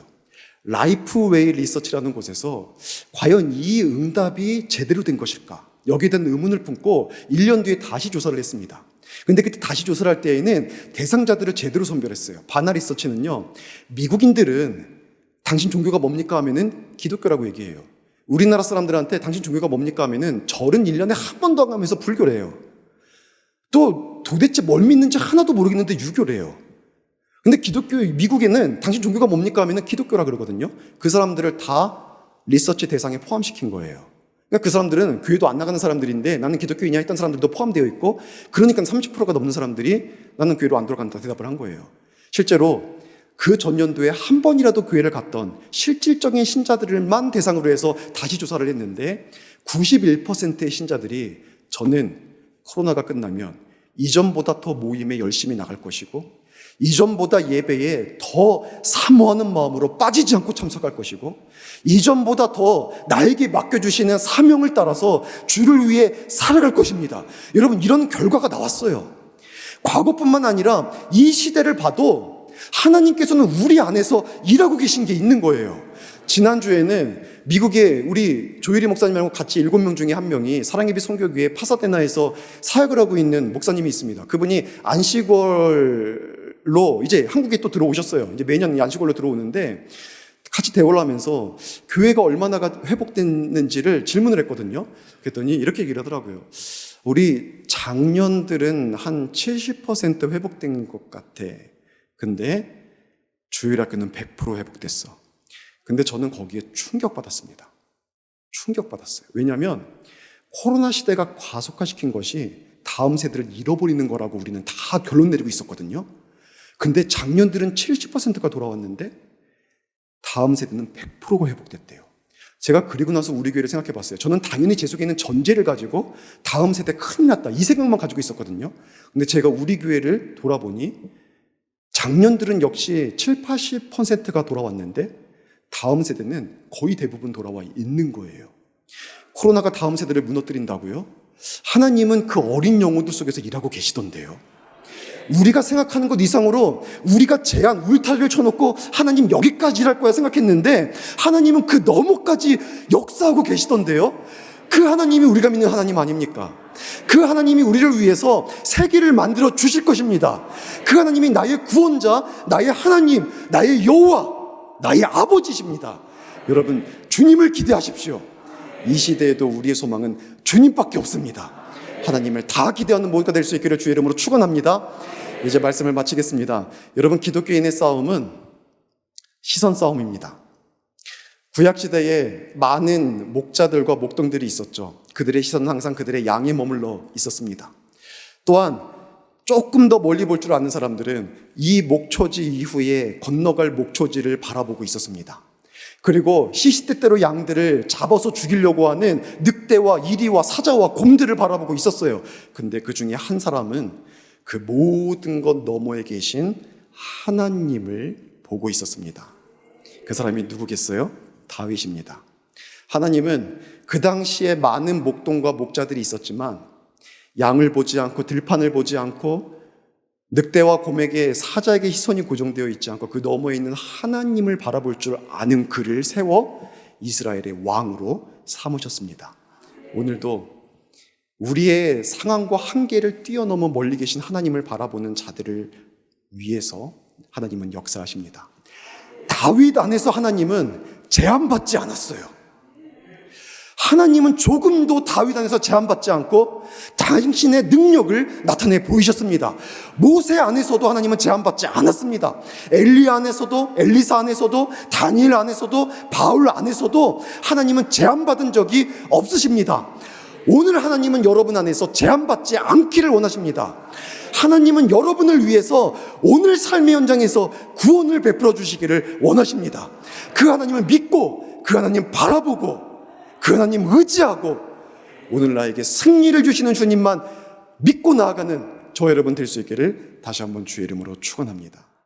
라이프웨이 리서치라는 곳에서 과연 이 응답이 제대로 된 것일까? 여기에 대한 의문을 품고 1년 뒤에 다시 조사를 했습니다. 근데 그때 다시 조사를 할 때에는 대상자들을 제대로 선별했어요. 바나 리서치는요, 미국인들은 당신 종교가 뭡니까 하면은 기독교라고 얘기해요. 우리나라 사람들한테 당신 종교가 뭡니까 하면은 절은 1년에 한 번도 안 가면서 불교를 해요. 또 도대체 뭘 믿는지 하나도 모르겠는데 유교를 해요. 근데 미국에는 당신 종교가 뭡니까 하면은 기독교라 그러거든요. 그 사람들을 다 리서치 대상에 포함시킨 거예요. 그러니까 그 사람들은 교회도 안 나가는 사람들인데 나는 기독교이냐 했던 사람들도 포함되어 있고, 그러니까 30%가 넘는 사람들이 나는 교회로 안 들어간다 대답을 한 거예요. 실제로 그 전년도에 한 번이라도 교회를 갔던 실질적인 신자들만 대상으로 해서 다시 조사를 했는데 91%의 신자들이 저는 코로나가 끝나면 이전보다 더 모임에 열심히 나갈 것이고 이전보다 예배에 더 사모하는 마음으로 빠지지 않고 참석할 것이고 이전보다 더 나에게 맡겨주시는 사명을 따라서 주를 위해 살아갈 것입니다. 여러분, 이런 결과가 나왔어요. 과거뿐만 아니라 이 시대를 봐도 하나님께서는 우리 안에서 일하고 계신 게 있는 거예요. 지난주에는 미국의 우리 조일이 목사님하고 같이 7명 중에 한 명이 사랑의 빛 선교교회 파사데나에서 사역을 하고 있는 목사님이 있습니다. 그분이 안식월로 이제 한국에 또 들어오셨어요. 이제 매년 안식월로 들어오는데 같이 대화를 하면서 교회가 얼마나 회복됐는지를 질문을 했거든요. 그랬더니 이렇게 얘기를 하더라고요. 우리 작년들은 한 70% 회복된 것 같아. 근데 주일학교는 100% 회복됐어. 근데 저는 거기에 충격받았습니다. 충격받았어요. 왜냐하면 코로나 시대가 과속화시킨 것이 다음 세대를 잃어버리는 거라고 우리는 다 결론 내리고 있었거든요. 근데 작년들은 70%가 돌아왔는데 다음 세대는 100%가 회복됐대요. 제가 그리고 나서 우리 교회를 생각해 봤어요. 저는 당연히 제 속에 있는 전제를 가지고 다음 세대 큰일 났다, 이 생각만 가지고 있었거든요. 근데 제가 우리 교회를 돌아보니 작년들은 역시 7, 80%가 돌아왔는데 다음 세대는 거의 대부분 돌아와 있는 거예요. 코로나가 다음 세대를 무너뜨린다고요? 하나님은 그 어린 영혼들 속에서 일하고 계시던데요. 우리가 생각하는 것 이상으로 우리가 제한, 울타리를 쳐놓고 하나님 여기까지 일할 거야 생각했는데 하나님은 그 너머까지 역사하고 계시던데요. 그 하나님이 우리가 믿는 하나님 아닙니까? 그 하나님이 우리를 위해서 세계를 만들어 주실 것입니다. 그 하나님이 나의 구원자, 나의 하나님, 나의 여호와, 나의 아버지십니다. 여러분, 주님을 기대하십시오. 이 시대에도 우리의 소망은 주님밖에 없습니다. 하나님을 다 기대하는 모두가 될 수 있기를 주의 이름으로 축원합니다. 이제 말씀을 마치겠습니다. 여러분, 기독교인의 싸움은 시선 싸움입니다. 구약시대에 많은 목자들과 목동들이 있었죠. 그들의 시선은 항상 그들의 양에 머물러 있었습니다. 또한 조금 더 멀리 볼 줄 아는 사람들은 이 목초지 이후에 건너갈 목초지를 바라보고 있었습니다. 그리고 시시때때로 양들을 잡아서 죽이려고 하는 늑대와 이리와 사자와 곰들을 바라보고 있었어요. 근데 그 중에 한 사람은 그 모든 것 너머에 계신 하나님을 보고 있었습니다. 그 사람이 누구겠어요? 다윗입니다. 하나님은 그 당시에 많은 목동과 목자들이 있었지만 양을 보지 않고 들판을 보지 않고 늑대와 곰에게 사자에게 시선이 고정되어 있지 않고 그 너머에 있는 하나님을 바라볼 줄 아는 그를 세워 이스라엘의 왕으로 삼으셨습니다. 오늘도 우리의 상황과 한계를 뛰어넘어 멀리 계신 하나님을 바라보는 자들을 위해서 하나님은 역사하십니다. 다윗 안에서 하나님은 제한받지 않았어요. 하나님은 조금도 다윗 안에서 제한받지 않고 당신의 능력을 나타내 보이셨습니다. 모세 안에서도 하나님은 제한받지 않았습니다. 엘리야 안에서도, 엘리사 안에서도, 다니엘 안에서도, 바울 안에서도 하나님은 제한받은 적이 없으십니다. 오늘 하나님은 여러분 안에서 제한받지 않기를 원하십니다. 하나님은 여러분을 위해서 오늘 삶의 현장에서 구원을 베풀어 주시기를 원하십니다. 그 하나님을 믿고 그 하나님 바라보고 그 하나님 의지하고 오늘 나에게 승리를 주시는 주님만 믿고 나아가는 저 여러분 될 수 있기를 다시 한번 주의 이름으로 축원합니다.